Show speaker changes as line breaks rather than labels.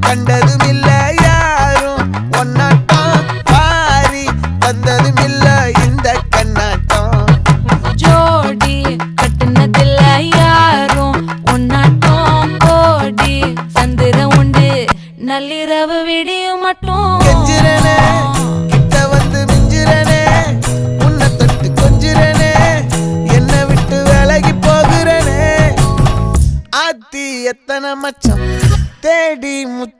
கண்டதும் இல்ல யாரும் ஒன்னாட்டம் பாரி வந்ததும் இல்ல இந்த கண்ணாட்டம்
ஜோடி கட்டுனதில்ல யாரும் ஒன்னாட்டம் கோடி சந்திர உண்டு நள்ளிரவு விடியும் மட்டும்
கெஞ்சிரனே கிட்ட வந்து மிஞ்சிரனே உன்னை தொட்டு கொஞ்சிரனே என்னை விட்டு விலகி போகிறனே ஆத்தி எத்தனை மச்சம் தேடி